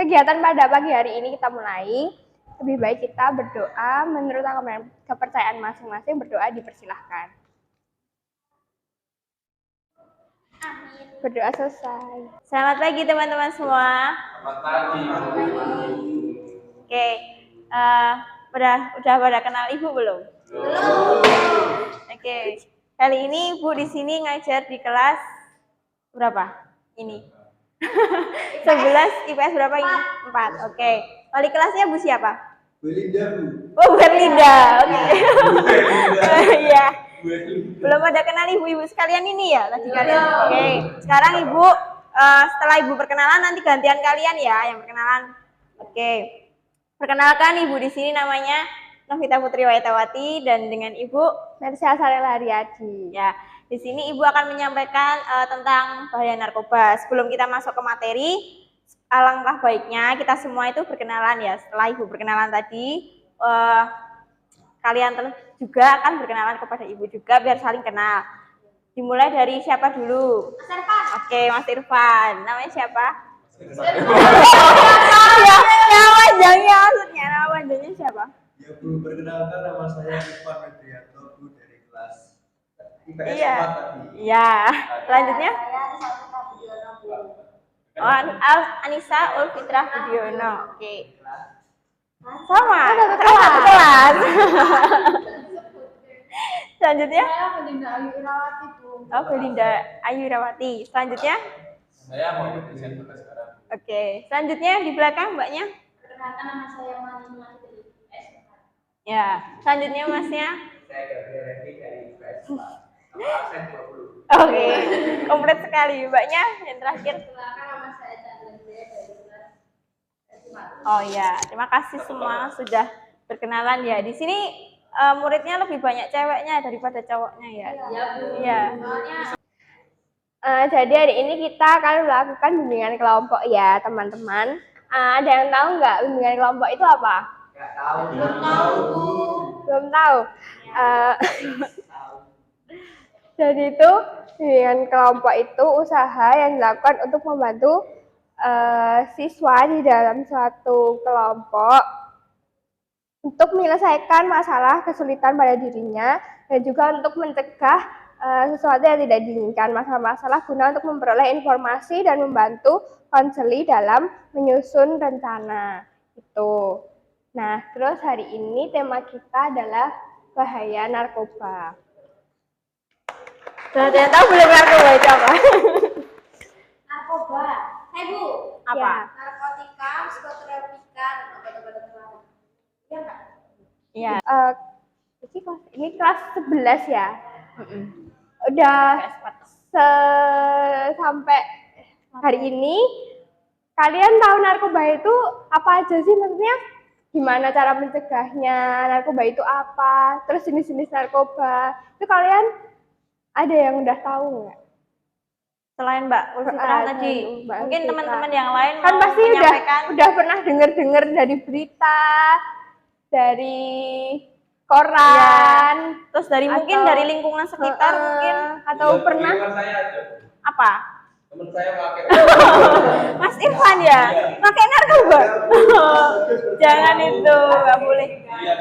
kegiatan pada pagi hari ini kita mulai. Lebih baik kita berdoa menurut kepercayaan masing-masing. Berdoa dipersilahkan. Amin. Berdoa selesai. Selamat pagi teman-teman semua. Selamat pagi. Oke, udah pada kenal Ibu belum? Belum. Oke, kali ini Ibu di sini ngajar di kelas berapa? Ini 11 IPS berapa ini? 4. Oke. Wali kelasnya Bu siapa? Belinda, Bu. Oh, Berlinda. Oke. Iya. Belum ada kenal ibu-ibu sekalian ini ya tadi kalian. Oke. Sekarang Ibu setelah Ibu perkenalan nanti gantian kalian ya yang perkenalan. Oke. Perkenalkan Ibu di sini namanya Novita Putri Waitawati dan dengan Ibu Mersia Sarela Riyadi. ya. Di sini Ibu akan menyampaikan tentang bahaya narkoba. Sebelum kita masuk ke materi, alangkah baiknya kita semua itu berkenalan ya. Setelah Ibu berkenalan tadi, kalian juga akan berkenalan kepada Ibu juga biar saling kenal. Dimulai dari siapa dulu? Mas Irfan. Oke, Mas Irfan. Namanya siapa? Nama panjangnya maksudnya, nama panjangnya siapa? Ya Bu, perkenalkan nama saya Irfan Medrianto, Bu, dari kelas IPS 4 Iya. tadi. Iya. Selanjutnya? Oh, Anissa Ulfitra Budiono. Oke. Sama. Satu kelas. Selanjutnya? Belinda Ayu Irawati, Bu. Oh, Belinda Ayu Irawati. Selanjutnya? Saya mau desain sekarang. Oke. Selanjutnya di belakang mbaknya? Perkenalkan nama saya Manima dari IPS 4. Ya. Selanjutnya masnya? Saya Gabriel Revi dari IPS 4. Nama absen 20. Oke. Komplit sekali. Mbaknya yang terakhir? Perkenalkan nama saya Chandra dari kelas IPS 4. Oh ya, terima kasih semua sudah berkenalan ya. Di sini muridnya lebih banyak ceweknya daripada cowoknya ya. Iya, Bu. Iya. Jadi hari ini kita akan melakukan bimbingan kelompok ya, teman-teman. Ada yang tahu nggak bimbingan kelompok itu apa? Nggak tahu. Belum tahu, Bu. Belum tahu. Jadi itu bimbingan kelompok itu usaha yang dilakukan untuk membantu siswa di dalam suatu kelompok untuk menyelesaikan masalah kesulitan pada dirinya dan juga untuk mencegah sesuatu yang tidak diinginkan, masalah-masalah guna untuk memperoleh informasi dan membantu konseli dalam menyusun rencana itu. Nah, terus hari ini tema kita adalah bahaya narkoba. Sudah ada yang tahu belum narkoba itu apa? Narkoba, Bu. Apa? Ya. Narkotika, psikotropika, dan obat-obatan terlarang. Iya nggak? Iya. Ini kelas 11 ya. Udah sampai hari ini kalian tahu narkoba itu apa aja sih, maksudnya gimana cara mencegahnya, narkoba itu apa, terus jenis-jenis narkoba itu kalian ada yang udah tahu nggak? Selain Mbak Ulfitra tadi, Mbak mungkin Ulfitra. teman-teman yang lain Kan mau pasti menyampaikan. udah pernah dengar dari berita, dari koran, Terus dari mungkin atau- dari lingkungan sekitar mungkin atau pernah Saya ada. apa? Teman saya pakai. Mas Irfan ya? Pakai narkoba? Jangan itu, nggak boleh. Iya,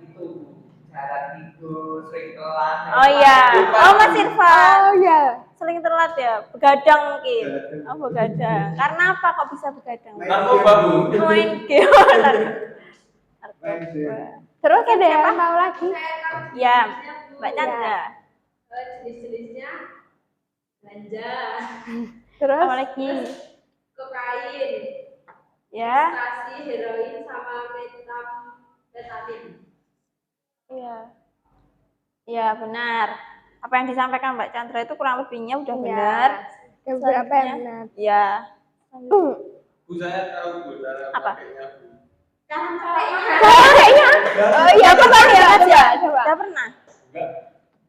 itu cara tidur, sering telat. Oh iya. Oh Mas Irfan. oh ya Sering telat ya? Begadang mungkin. Oh begadang. Karena apa kok bisa begadang? Narkoba, Bu. Main game. terus ada yang tahu lagi? Ya, Mbak Chandra. Jenis-jenisnya ganja, Terus Apa lagi? kokain, Ya. ekstasi, heroin, sama metamfetamin. Iya. Iya benar. Apa yang disampaikan Mbak Chandra itu kurang lebihnya udah Iya. benar. yang berapa yang Selanjutnya. benar? Iya. Bu, saya tahu, Bu, cara Apa? pakainya, Bu. Kayaknya oh iya coba ya coba. Udah pernah? Enggak.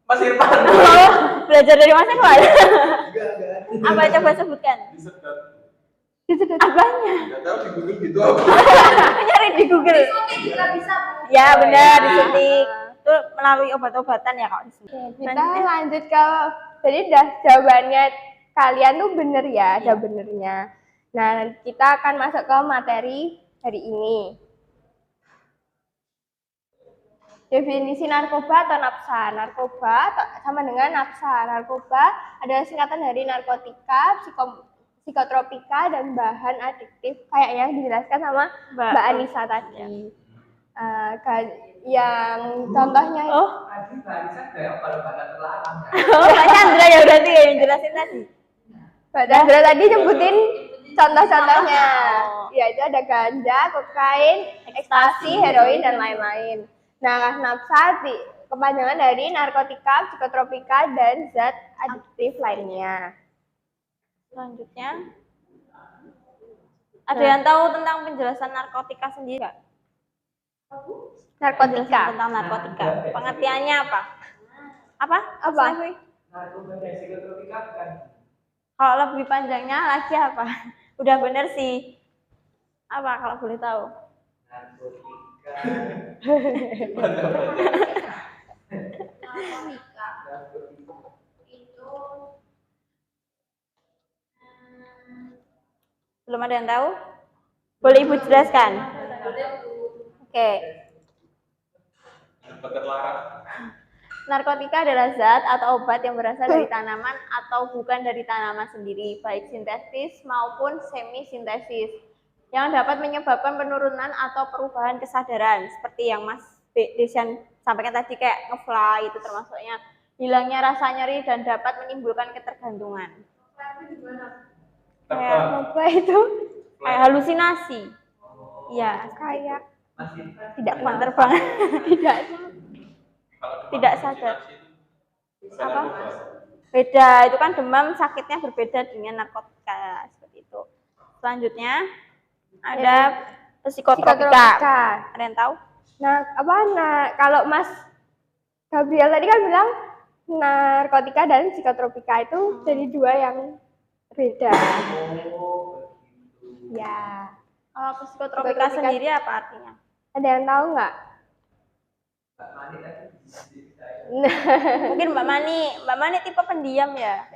Mas Irfan. Oh, belajar dari Mas Irfan. Enggak. Apa coba sebutkan? Disedot. Apanya? Enggak tahu di Google gitu apa. Nyari di Google. Suntik juga bisa, Bu. Ya benar disuntik. Itu melalui obat-obatan ya kalau disuntik. Kita lanjut ke jadi udah jawabannya kalian tuh bener ya, ada benernya. Nah, kita akan masuk ke materi hari ini. Definisi narkoba atau nafsa. Narkoba sama dengan nafsa. Narkoba adalah singkatan dari narkotika, psikotropika, dan bahan adiktif kayak yang dijelaskan sama Mbak Anissa tadi. Yang contohnya Tadi barisan kayak kalau kata terlarang. Oh, Mbak Chandra ya berarti ya yang jelasin tadi. Mbak Chandra tadi nyebutin contoh-contohnya. Yaitu ada ganja, kokain, ekstasi, heroin, dan lain-lain. Nah, nafsa kepanjangan dari narkotika, psikotropika, dan zat adiktif lainnya. Selanjutnya, ada yang tahu tentang penjelasan narkotika sendiri nggak? Narkotika. Penjelasan tentang narkotika. Pengertiannya apa? Apa? Apa? Narkoba dan psikotropika kan. Kalau lebih panjangnya lagi apa? Udah bener sih. Apa kalau boleh tahu? Narkotika. Itu Belum ada yang tahu? Boleh Ibu jelaskan? Oke. Narkotika adalah zat atau obat yang berasal dari tanaman atau bukan dari tanaman sendiri, baik sintetis maupun semi-sintesis, yang dapat menyebabkan penurunan atau perubahan kesadaran, seperti yang Mas Desian sampaikan tadi, kayak ngefly itu termasuknya, hilangnya rasa nyeri dan dapat menimbulkan ketergantungan. Apa itu? Kayak halusinasi. Iya, Kayak tidak kuat terbang. Tidak sadar. Apa? Beda, itu kan demam sakitnya berbeda dengan narkotika seperti itu. Selanjutnya ada psikotropika. Ada yang tahu? Kalau Mas Gabriel tadi kan bilang narkotika dan psikotropika itu jadi dua yang beda. Ya. Kalau psikotropika sendiri apa artinya? Ada yang tahu nggak? Mungkin Mbak Mani tipe pendiam ya?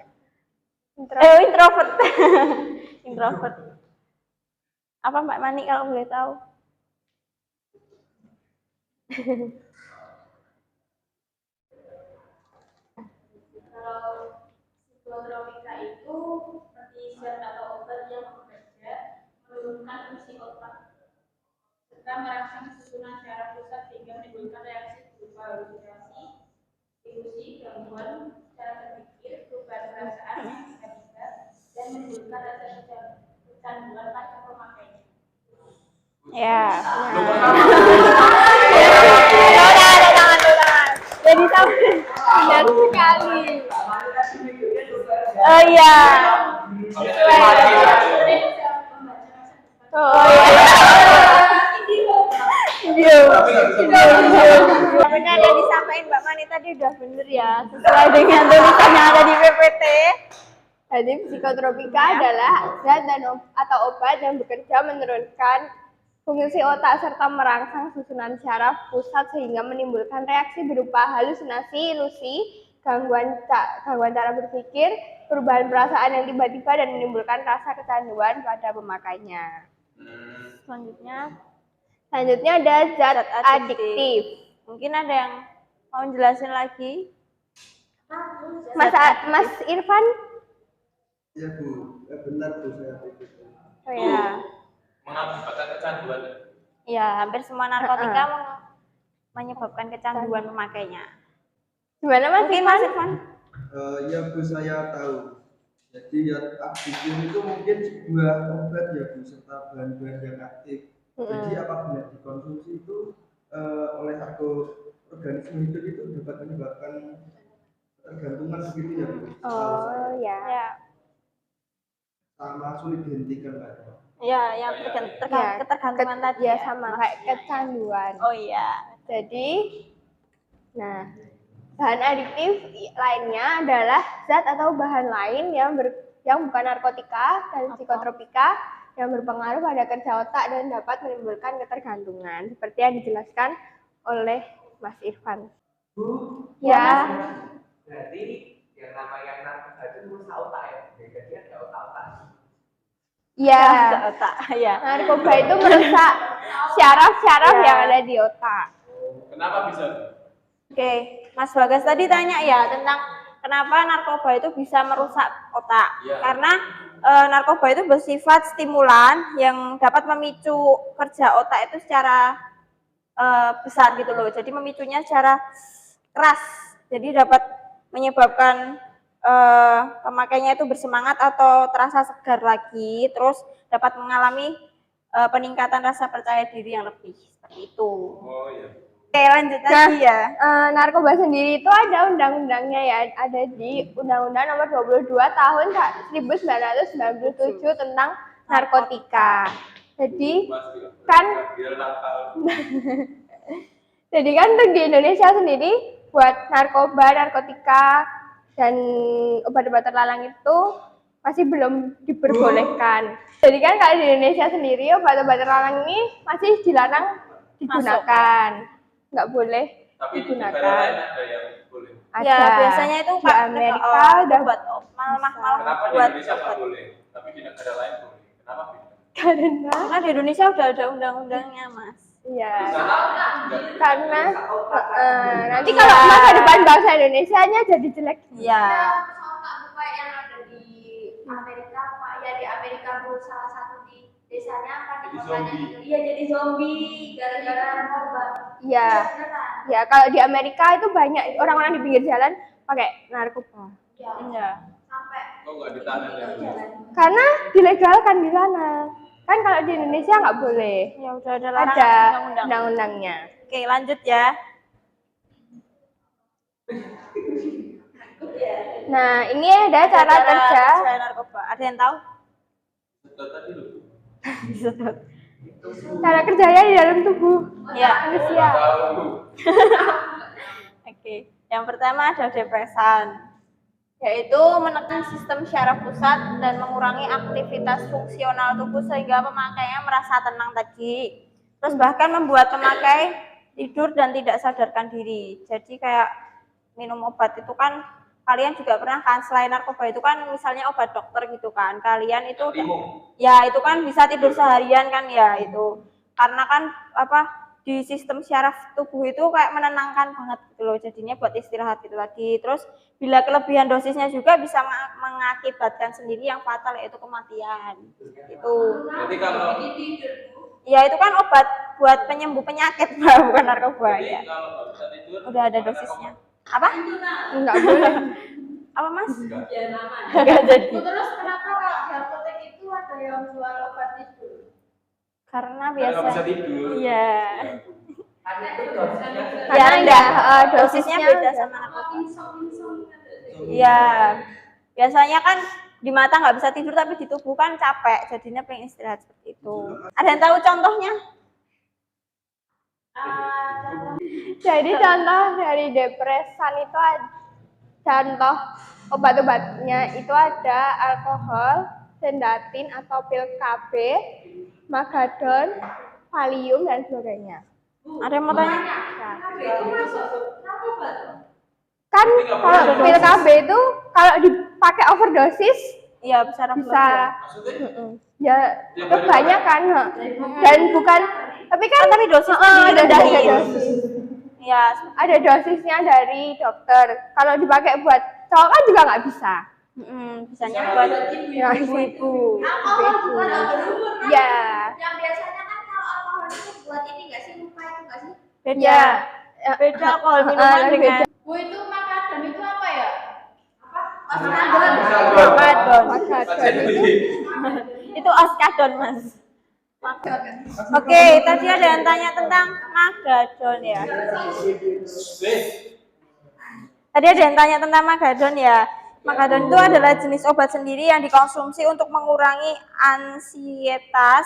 Introvert. Introvert. Apa Mbak Mani kalau boleh tahu? kalau psikotropika itu seperti zat atau obat yang bekerja menurunkan fungsi otak serta merangsang susunan syaraf pusat sehingga menimbulkan reaksi berupa halusinasi, ilusi, gangguan cara berpikir, perubahan perasaan yang tiba-tiba, dan menimbulkan rasa kecanduan pada pemakainya. Ya. Jadi sampai Benar sekali. oh iya. Oh iya. Benar yang disampaikan Mbak Mani tadi udah bener ya, sesuai dengan tulisan yang ada di PPT. Jadi psikotropika adalah zat atau obat yang bekerja menurunkan fungsi otak serta merangsang susunan syaraf pusat sehingga menimbulkan reaksi berupa halusinasi, ilusi, gangguan cara berpikir, perubahan perasaan yang tiba-tiba, dan menimbulkan rasa kecanduan pada pemakainya. Selanjutnya ada zat adiktif. Mungkin ada yang mau jelasin lagi? Mas Irfan? Ya Bu, benar Bu saya pikir. Oh ya. Mengakibatkan kecanduan. Ya, hampir semua narkotika menyebabkan kecanduan pemakainya. Gimana Mas Mungkin Irfan? Mas Irfan? Ya Bu, saya tahu. Jadi ya aktifin itu mungkin sebuah obat ya Bu, serta bahan-bahan yang aktif. Jadi apabila dikonsumsi itu oleh organisme hidup itu dapat menyebabkan ketergantungan begitu ya Bu. Oh ya. Ya. Sama sulit dihentikan kan. Ya, yang ketergantungan tadi Ya ya. sama kayak kecanduan. Oh iya. Jadi, nah, bahan adiktif lainnya adalah zat atau bahan lain yang bukan narkotika dan psikotropika yang berpengaruh pada kerja otak dan dapat menimbulkan ketergantungan, seperti yang dijelaskan oleh Mas Irfan. Bu, Ya. berarti yang namanya narkoba itu rusak otak ya. Jadi ada otak-otak. Iya. otak. Ya. Narkoba itu merusak syaraf-syaraf Iya. yang ada di otak. Kenapa bisa? Oke, Mas Bagas tadi tanya ya tentang kenapa narkoba itu bisa merusak otak. Iya. Karena narkoba itu bersifat stimulan yang dapat memicu kerja otak itu secara besar gitu loh. Jadi memicunya secara keras. Jadi dapat menyebabkan pemakainya itu bersemangat atau terasa segar lagi, terus dapat mengalami peningkatan rasa percaya diri yang lebih seperti itu. Oh iya. Oke, lanjut lagi ya. Narkoba sendiri itu ada undang-undangnya ya, ada di Undang-Undang Nomor 22 Tahun 1997 tentang narkotika. Jadi kan Biar nakal. Jadi kan untuk di Indonesia sendiri buat narkoba, narkotika, dan obat-obat terlarang itu masih belum diperbolehkan. Jadi kan kalau di Indonesia sendiri obat-obat terlarang ini masih dilarang digunakan, nggak boleh Tapi di negara digunakan. lain ada yang boleh. Ada. Ya, biasanya itu di Amerika udah buat malah Kenapa di buat Indonesia nggak boleh? Tapi di negara lain boleh. Kenapa beda? karena di Indonesia udah ada undang-undangnya, Mas. Iya. Di sana nggak. Karena nanti kalau masa depan bangsa Indonesianya jadi jelek. Iya. kayak yang ada di Amerika Pak ya di Amerika Bu salah satu di desanya apa di Jadi kotanya zombie. gitu iya jadi zombie gara-gara narkoba Iya. beneran Ya kalau di Amerika itu banyak orang-orang di pinggir jalan pakai narkoba. ya Iya. sampai Kok nggak ditahan ya? Karena dilegalkan di sana. Kan kalau di Indonesia nggak boleh. Ya udah ada Ada larangan undang-undang. undang-undangnya. Oke, lanjut ya. Nah, ini ada cara kerja. narkoba. Ada yang tahu? Betul tadi loh. Disedot. Cara kerjanya di dalam tubuh Ya. manusia. Tahu. Oke. Yang pertama ada depresan, yaitu menekan sistem syaraf pusat dan mengurangi aktivitas fungsional tubuh sehingga pemakainya merasa tenang tadi. Terus bahkan membuat pemakai tidur dan tidak sadarkan diri. Jadi kayak minum obat itu kan kalian juga pernah kan selain narkoba itu kan misalnya obat dokter gitu kan. Kalian itu Timung. ya itu kan bisa tidur seharian kan ya itu. Karena kan apa di sistem syaraf tubuh itu kayak menenangkan banget gitu loh. Jadinya buat istirahat gitu tadi. Terus bila kelebihan dosisnya juga bisa mengakibatkan sendiri yang fatal yaitu kematian. Itu. Jadi kalau Ya itu kan obat buat penyembuh penyakit, Mbak, bukan narkoba jadi ya. kalau nggak bisa tidur. Udah ada dosisnya. Apa? Nggak boleh. Apa, Mas? Enggak. Enggak jadi. terus kenapa kalau di apotek itu ada yang jual obat tidur Karena Nggak bisa biasa. tidur. Iya. Karena enggak. dosisnya Dosisnya beda udah- sama narkoba. insomnia Iya. Biasanya kan di mata nggak bisa tidur tapi di tubuh kan capek, jadinya pengen istirahat seperti itu. Ada yang tahu contohnya? Jadi contoh dari depresan itu contoh obat-obatnya itu ada alkohol, sendatin atau pil KB, magadon, valium dan sebagainya. Ada yang mau tanya? itu masuk narkoba tuh Kan kalau pil KB itu kalau dipakai overdosis Iya, bisa bisa Maksudnya? ya kebanyakan dan bukan tapi kan Tapi dosisnya ada direndahin. dosis. Iya, Ada dosisnya dari dokter. Kalau dipakai buat cowok kan juga nggak bisa. bisanya buat Ya, ibu-ibu. alkohol bukan obat umur kan Ya, yang biasanya kan kalau alkohol itu buat ini nggak sih lupa itu nggak sih Beda. ya. Beda alkohol minuman lebih dengan Bu itu makadon itu apa ya apa Magadon. Magadon itu Itu oskadon, Mas. Oke, tadi ada yang tanya tentang magadon ya. Tadi ada yang tanya tentang magadon ya. Magadon itu adalah jenis obat sendiri yang dikonsumsi untuk mengurangi ansietas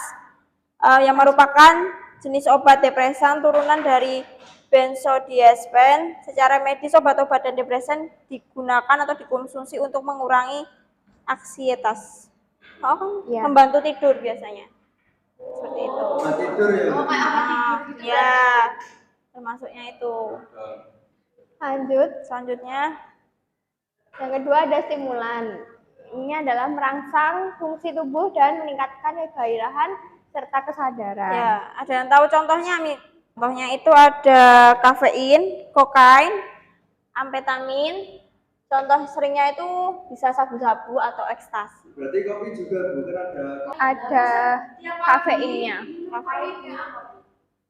yang merupakan jenis obat depresan turunan dari benzodiazepin. Secara medis obat-obat dan depresan digunakan atau dikonsumsi untuk mengurangi ansietas. Ya. Membantu tidur biasanya. Seperti itu. Obat tidur ya. Ya, termasuknya itu. lanjut. Selanjutnya, Yang kedua ada stimulan. ini adalah merangsang fungsi tubuh dan meningkatkan kegairahan serta kesadaran. Ya, ada yang tahu contohnya, Mi? Contohnya itu ada kafein, kokain, amfetamin. Contoh seringnya itu bisa sabu-sabu atau ekstasi. Berarti kopi juga bukan ada. Ada kafeinnya.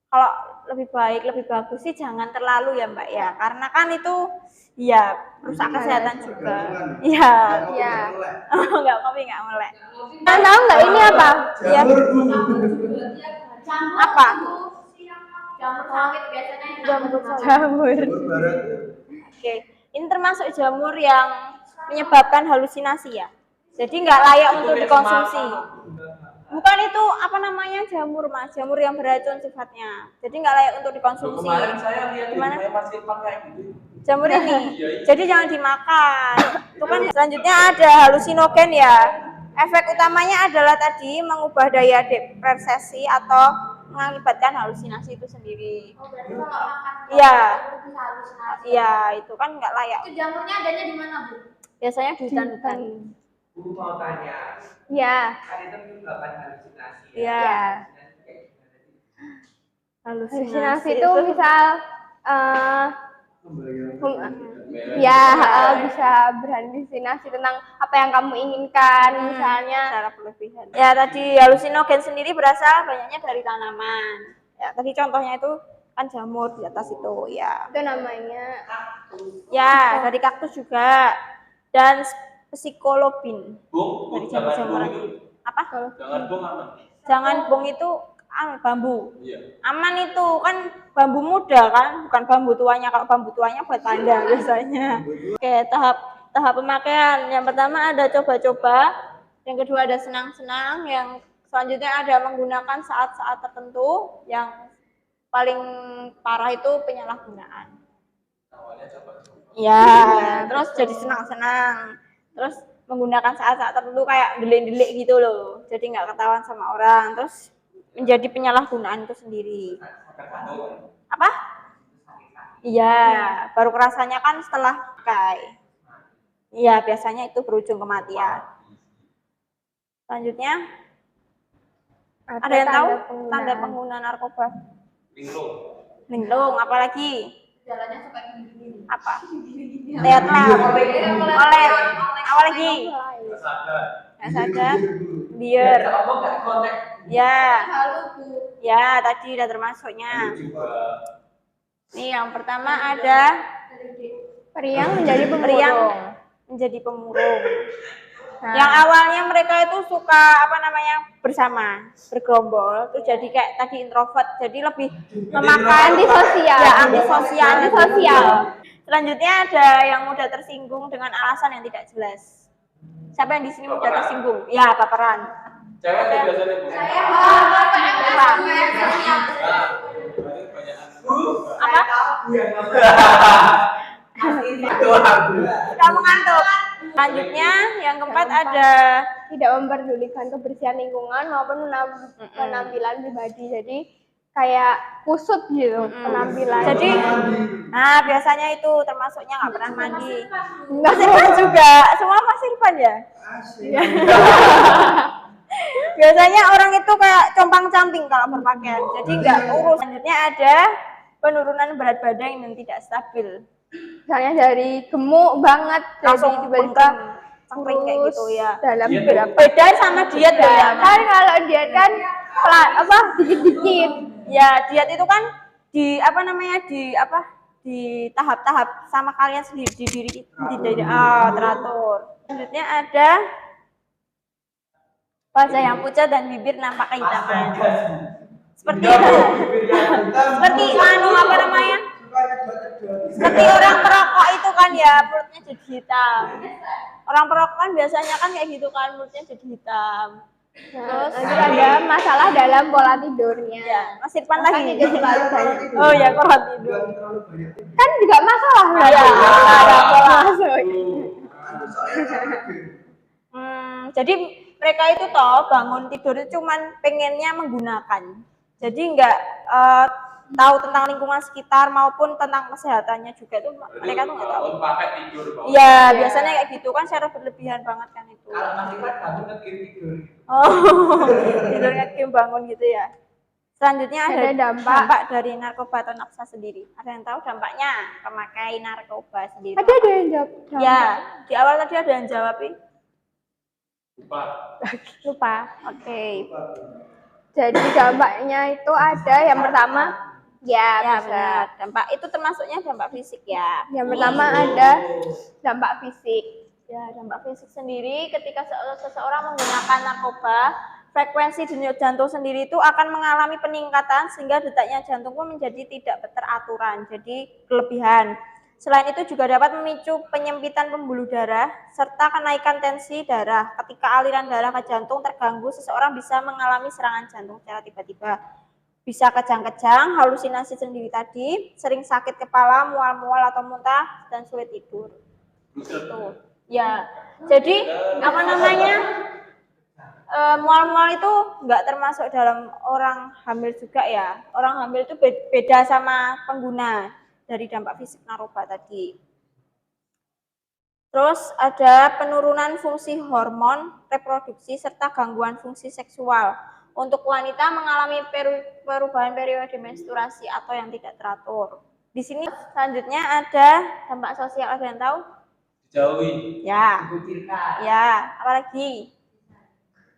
Kalau lebih baik, lebih bagus sih jangan terlalu ya Mbak ya, karena kan itu ya rusak kesehatan juga. Iya. Ya. Enggak, kopi enggak melek. Kalian tahu nggak ini apa? Ya, apa? Jamur sawit biasanya yang Jamur sawit. Jamur. Jamur barat. Oke, ini termasuk jamur yang menyebabkan halusinasi ya. Jadi nggak layak untuk dikonsumsi. Bukan itu apa namanya jamur Mas, jamur yang beracun sifatnya. Jadi nggak layak untuk dikonsumsi. Kemarin saya lihat Gimana? saya masih pakai gitu. Jamur ini. Iya, iya. Jadi jangan dimakan. Itu kan selanjutnya ada halusinogen ya. Efek utamanya adalah tadi mengubah daya depresi atau mengakibatkan halusinasi itu sendiri. Oh, berarti kalau makan Iya. bisa halusinasi. Iya, itu kan nggak layak. Itu jamurnya adanya di mana, Bu? Biasanya di hutan-hutan. Bu mau tanya, Ya. kan itu menyebabkan halusinasi. Iya. Ya. Halusinasi itu itu misal ya bisa berhalusinasi tentang apa yang kamu inginkan, misalnya. secara berlebihan. Ya tadi halusinogen sendiri berasal banyaknya dari tanaman. Ya tadi contohnya itu kan jamur di atas itu ya. Itu namanya Ya dari kaktus juga dan psikolobin. Bung, Dari jangan jamur-jamur. bung itu. Apa? Jangan bung aman. Jangan bong itu bambu. Iya. Aman itu kan bambu muda kan, bukan bambu tuanya. Kalau bambu tuanya buat tanda biasanya. Oke, tahap pemakaian. Yang pertama ada coba-coba, yang kedua ada senang-senang, yang selanjutnya ada menggunakan saat-saat tertentu, yang paling parah itu penyalahgunaan. Awalnya coba-coba. Ya, terus jadi senang-senang. Terus menggunakan saat-saat tertentu kayak delik-delik gitu loh. Jadi nggak ketahuan sama orang. Terus menjadi penyalahgunaan itu sendiri. Apa? Iya, baru kerasanya kan setelah pakai. Iya, biasanya itu berujung kematian. Selanjutnya, ada yang tahu tanda pengguna narkoba? Linglung. Linglung, apalagi? Jalannya suka gini-gini. Apa? Teatrap, oleh, apalagi? Nggak sadar. Nggak sadar, biar. Ngomong nggak konteks. Ya, Halo, Bu. ya tadi udah termasuknya. Juga. Nih yang pertama ada periang menjadi Periang pemurung. menjadi pemurung. Nah, Yang awalnya mereka itu suka apa namanya bersama, bergerombol, tuh jadi kayak tadi introvert, jadi lebih memakan antisosial. ya antisosial. Antisosial. Selanjutnya ada yang mudah tersinggung dengan alasan yang tidak jelas. Siapa yang di sini mudah Baperan. tersinggung? Ya, baperan. Cewek tuh biasanya bu. Saya mau Apa? Nah, banyak Apa? Bu yang ngomong. Itu aku. Kamu ngantuk. Selanjutnya yang keempat ada Tidak memperdulikan kebersihan lingkungan maupun penampilan pribadi. Jadi kayak kusut gitu penampilan. jadi nah biasanya itu termasuknya nggak pernah mandi. Enggak Pasirpan juga, semua pasirpan ya. Biasanya orang itu kayak compang-camping kalau berpakaian, jadi nggak urus. Selanjutnya ada penurunan berat badan yang tidak stabil, misalnya dari gemuk banget langsung jadi tiba-tiba cengkring kayak gitu ya. dalam Diet. berapa Beda sama diet loh ya. kan kalau diet kan dikit-dikit. Ya diet itu kan di apa namanya di tahap-tahap sama kalian sendiri di diri teratur. Selanjutnya ada wajah yang pucat dan bibir nampak kehitaman. Seperti seperti apa namanya? Seperti orang perokok itu kan ya mulutnya jadi hitam. Orang perokok kan biasanya kan kayak gitu kan mulutnya jadi hitam. Terus ada masalah dalam pola tidurnya. Ya, Mas Irfan Kan lagi. tidur terlalu banyak. Oh ya, kurang tidur. Kan juga masalah lah. Iya, ada pola. Masuk. Jadi mereka itu toh bangun tidur itu cuman pengennya menggunakan. Jadi nggak tahu tentang lingkungan sekitar maupun tentang kesehatannya juga itu mereka tuh nggak tahu. Bangun pakai tidur. Bang. Iya, biasanya kayak gitu kan secara berlebihan banget kan itu. gitu. Kalau masih kan kamu ngegame tidur. Oh, tidur ngegame bangun gitu ya. Selanjutnya ada Ada dampak. dari narkoba atau nafsa sendiri. Ada yang tahu dampaknya pemakai narkoba sendiri? Ada yang jawab. Ya, di awal tadi ada yang jawab nih. Lupa. Lupa. Oke. Jadi dampaknya itu ada yang pertama, ya, Ya, bisa. benar. Dampak itu termasuknya dampak fisik ya. Yang pertama ada dampak fisik. Ya, dampak fisik sendiri ketika seseorang menggunakan narkoba, frekuensi denyut jantung sendiri itu akan mengalami peningkatan sehingga detaknya jantung pun menjadi tidak teraturan, jadi kelebihan. Selain itu juga dapat memicu penyempitan pembuluh darah serta kenaikan tensi darah. Ketika aliran darah ke jantung terganggu, seseorang bisa mengalami serangan jantung secara tiba-tiba. Bisa kejang-kejang, halusinasi sendiri tadi, sering sakit kepala, mual-mual atau muntah, dan sulit tidur. Gitu. Ya, jadi apa namanya, mual-mual itu nggak termasuk dalam orang hamil juga ya. Orang hamil itu beda sama pengguna dari dampak fisik narkoba tadi. Terus ada penurunan fungsi hormon reproduksi serta gangguan fungsi seksual. Untuk wanita mengalami perubahan periode menstruasi atau yang tidak teratur. Di sini selanjutnya ada dampak sosial, ada yang tahu? Dijauhi. Ya, Dikucilkan. ya, apalagi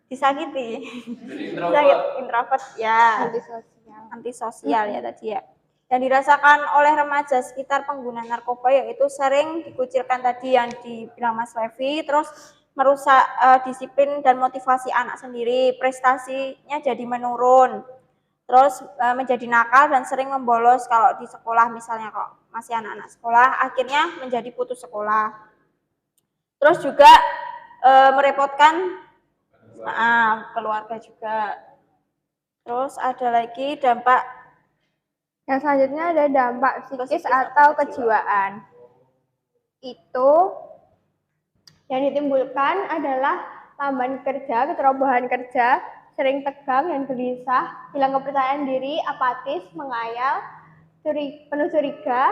disakiti, Jadi introvert, ya, Antisosial. antisosial ya tadi ya. Yang dirasakan oleh remaja sekitar pengguna narkoba yaitu sering dikucilkan tadi yang dibilang Mas Levi, terus merusak disiplin dan motivasi anak sendiri, prestasinya jadi menurun, terus menjadi nakal dan sering membolos kalau di sekolah misalnya, kok masih anak-anak sekolah akhirnya menjadi putus sekolah. Terus juga merepotkan keluarga juga. Terus ada lagi dampak Yang selanjutnya ada dampak psikis atau kejiwaan. Itu yang ditimbulkan adalah lamban kerja, keterobohan kerja, sering tegang dan gelisah, hilang kepercayaan diri, apatis, mengayal, penuh curiga,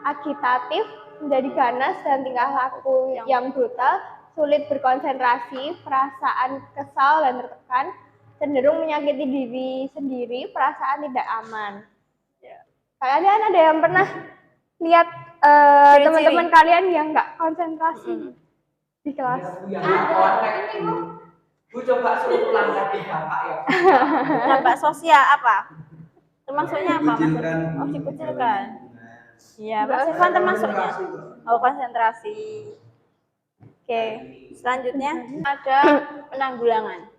agitatif, menjadi ganas dan tingkah laku yang brutal, sulit berkonsentrasi, perasaan kesal dan tertekan, cenderung menyakiti diri sendiri, perasaan tidak aman. Kalian ada yang pernah lihat teman-teman kalian yang nggak konsentrasi di kelas? Bu coba suruh ulang lagi Bapak ya. dampak sosial apa? Termasuknya apa, Mas? Dikucilkan. Oh, dikucilkan. Iya, Mas Irfan termasuknya. Oh, konsentrasi. Oke, selanjutnya ada penanggulangan.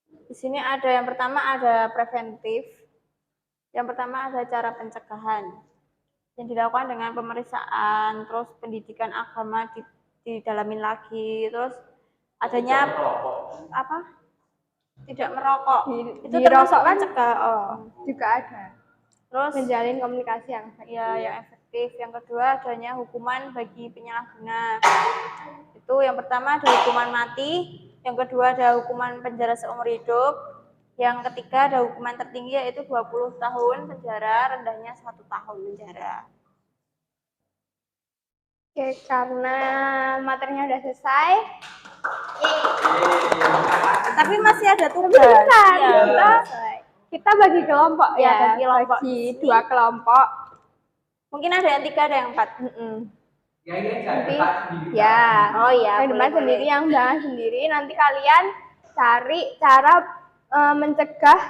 Di sini ada yang pertama ada preventif. Yang pertama ada cara pencegahan yang dilakukan dengan pemeriksaan, terus pendidikan agama didalamin lagi, terus adanya apa? Tidak merokok. Itu termasuk pencegah. Oh, Juga ada. terus Menjalin komunikasi yang efektif. ya yang efektif. Yang kedua adanya hukuman bagi penyalahguna. Itu yang pertama ada hukuman mati, yang kedua ada hukuman penjara seumur hidup, yang ketiga ada hukuman tertinggi yaitu 20 tahun penjara, rendahnya 1 tahun penjara. Oke, karena materinya udah selesai, Tapi masih ada tugas. bentar, Ya, kita bagi kelompok Ya, ya, bagi kelompok. bagi 2 kelompok. mungkin ada yang 3, ada yang 4. Ya ini jangan Nanti, debat sendiri. ya, Oh iya, yang depan boleh, sendiri, boleh. yang belakang sendiri. Nanti kalian cari cara mencegah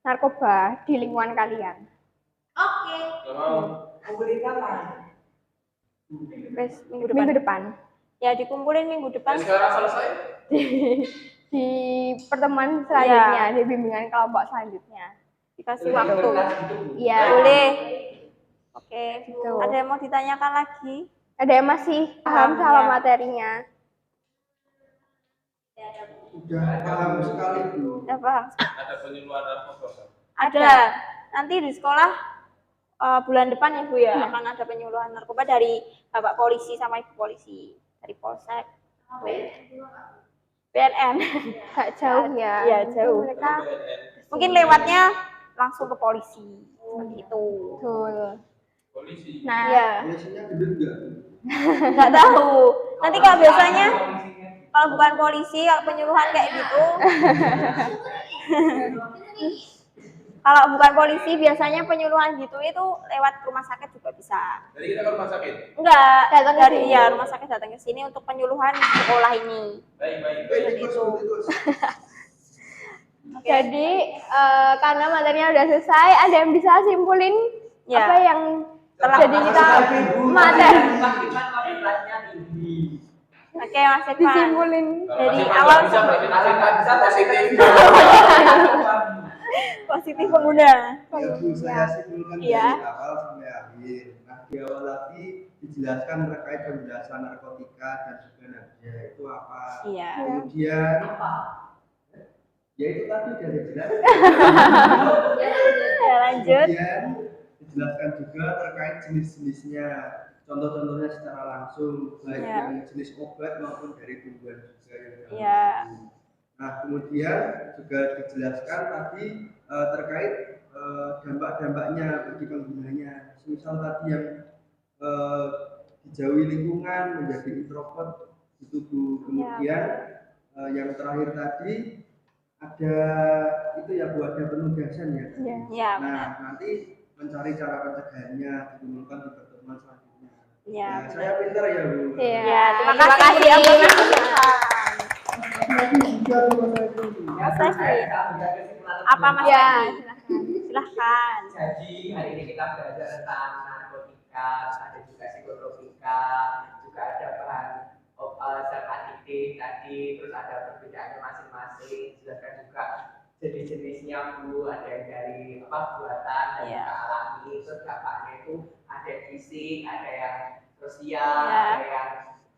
narkoba di lingkungan kalian. Oke. Gak mau. Kumpulin kapan? Minggu depan. Ya, dikumpulin minggu depan. Sekarang selesai. Di pertemuan selanjutnya, di bimbingan kelompok selanjutnya. Dikasih waktu. Iya. Boleh. Oke. Gitu. Ada yang mau ditanyakan lagi? Ada yang masih paham sama ya. materinya? Udah paham sekali Bu. Udah paham? Ada penyuluhan narkoba. Ada. Nanti di sekolah bulan depan ya Bu ya, akan ada penyuluhan narkoba dari Bapak Polisi sama Ibu Polisi, dari Polsek. BNN. Gak jauh ya. Iya, jauh. Mereka Mungkin lewatnya langsung ke polisi. Seperti itu. betul. Polisi. Nah, Iya. Polisinya gendut nggak? Nggak tahu. Nanti kalau biasanya Polisi Kalau bukan polisi, kalau penyuluhan kayak gitu. Kalau bukan polisi biasanya penyuluhan gitu itu lewat rumah sakit juga bisa. Jadi kita ke rumah sakit. Enggak, Datang ke dari sini. ya rumah sakit datang ke sini untuk penyuluhan di sekolah ini. Baik, baik. Seperti itu. Oke. Jadi karena materinya udah selesai, ada yang bisa simpulin Ya. apa yang Telah jadi kita materi Oke, Mas Irfan. disimpulin. Dari Masih awal bisa berarti masih tak bisa positif. positif pengguna. Ya Bu, saya simpulkan Iya. dari awal sampai akhir. Nah, di awal tadi dijelaskan terkait penjelasan narkotika dan juga narkoba itu apa. Iya. Kemudian ya itu tadi sudah dijelaskan. Ya, lanjut. Kemudian dijelaskan juga terkait jenis-jenisnya, contoh-contohnya secara langsung, baik Ya. yang jenis obat maupun dari tumbuhan juga yang dalam Ya. tubuh. Nah, kemudian juga dijelaskan tadi terkait dampak-dampaknya bagi penggunanya. Misal tadi yang dijauhi lingkungan menjadi introvert di tubuh. Kemudian yang terakhir tadi ada itu ya Bu, ada penugasan ya. Iya. Ya, Nah, nanti mencari cara pencegahannya ditemukan di pertemuan selanjutnya. ya. Nah, saya pintar ya Bu. Iya. Ya, terima Terima kasih kasih. ya, Mas Irfan. Nanti juga rumah sakit. Mas Refli. Apa Mas Ya, Refli? Silahkan. Jadi hari ini kita belajar tentang narkotika, ada juga psikotropika, juga ada bahan zat adiktif tadi, terus ada perbedaannya masing-masing. Jelaskan juga jenis-jenisnya Bu, ada yang dari buatan, ada Iya. juga alami, terus dampaknya itu ada yang fisik, ada yang sosial, Iya. ada yang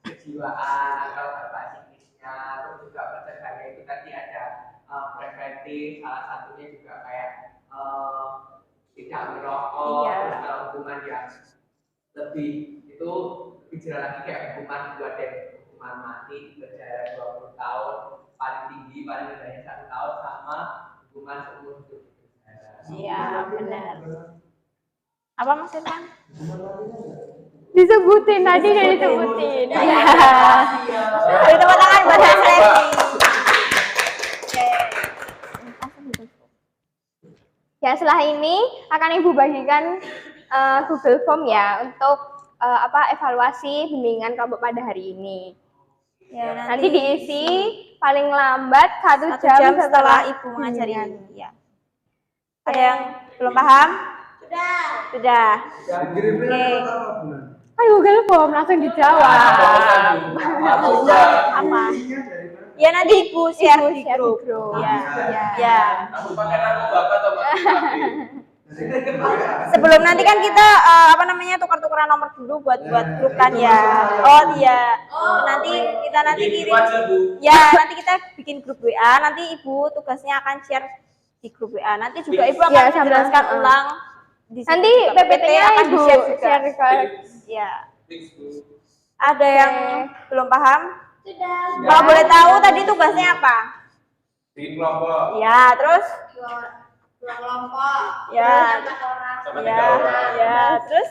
kejiwaan atau dampak psikisnya, terus juga pencegahannya itu tadi ada preventif, salah satunya juga kayak tidak merokok. Iya. Terus kalau hukuman yang lebih itu lebih jelas lagi kayak hukuman buat yang hukuman mati penjara 20 tahun, paling tinggi paling rendahnya 1 tahun, sama hukuman seumur hidup di penjara. Iya, benar. Apa Mas Irfan? disebutin tadi udah disebutin. Iya. Beri tepuk tangan buat Mas Refli. Oke. Ya, setelah ini akan Ibu bagikan Google Form ya untuk evaluasi bimbingan kelompok pada hari ini. Ya, Nanti diisi paling lambat 1 1 jam jam setelah setelah Ibu mengajari bimbingan. ini. Ya. Ada yang belum paham? Sudah. Kirim-kirim Oke. apa Bu? Kan Google Form langsung dijawab. Apa? Isinya dari mana? Ya nanti Ibu share di share di grup. grup. Ya. Ya. Ya. Aku pakai narkoba apa atau Sebelum nanti kan kita tukar-tukaran nomor dulu buat grup kan ya. Oh iya. Nanti kita kirim. Ya, nanti kita bikin grup WA. Nanti Ibu tugasnya akan share di grup WA. Nanti juga Ibu akan Ya, sama. menjelaskan ulang. Di situ Nanti juga PPT-nya akan Ibu di-share juga. share ke Ya. Ada yang belum paham? Kalau boleh tahu tadi tugasnya apa? Bikin kelompok Ya, terus? Dua kelompok. Ya. sama 3 Ya, orang. ya, terus?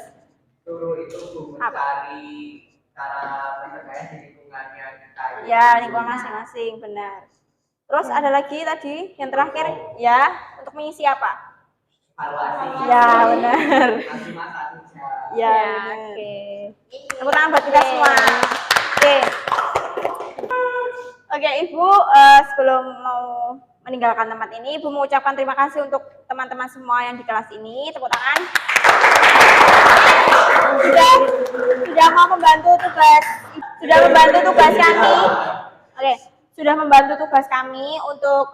Suruh itu Bu mencari cara pencegahan di lingkungannya kita. Ya, lingkungan masing-masing, benar. Terus ada lagi tadi yang terakhir ya, untuk mengisi apa? Evaluasi. Ya, benar. Maksimal 1 jam. Ya, benar. Tepuk tangan buat kita semua. Oke. Oke, Ibu, sebelum mau meninggalkan tempat ini, Ibu mengucapkan terima kasih untuk teman-teman semua yang di kelas ini. Tepuk tangan. Sudah mau membantu tugas kami. Oke, sudah membantu tugas kami untuk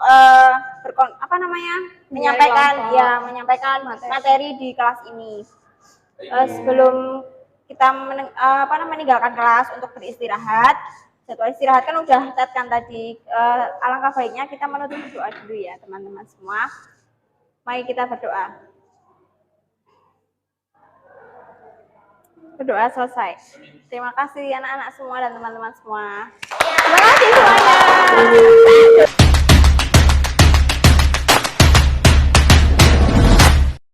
menyampaikan materi di kelas ini. Sebelum kita meninggalkan kelas untuk beristirahat, jadwal istirahat kan udah kan tadi. Alangkah baiknya kita menutup doa dulu ya teman-teman semua. Mari kita berdoa. Berdoa selesai. Terima kasih anak-anak semua dan teman-teman semua. Terima kasih semuanya.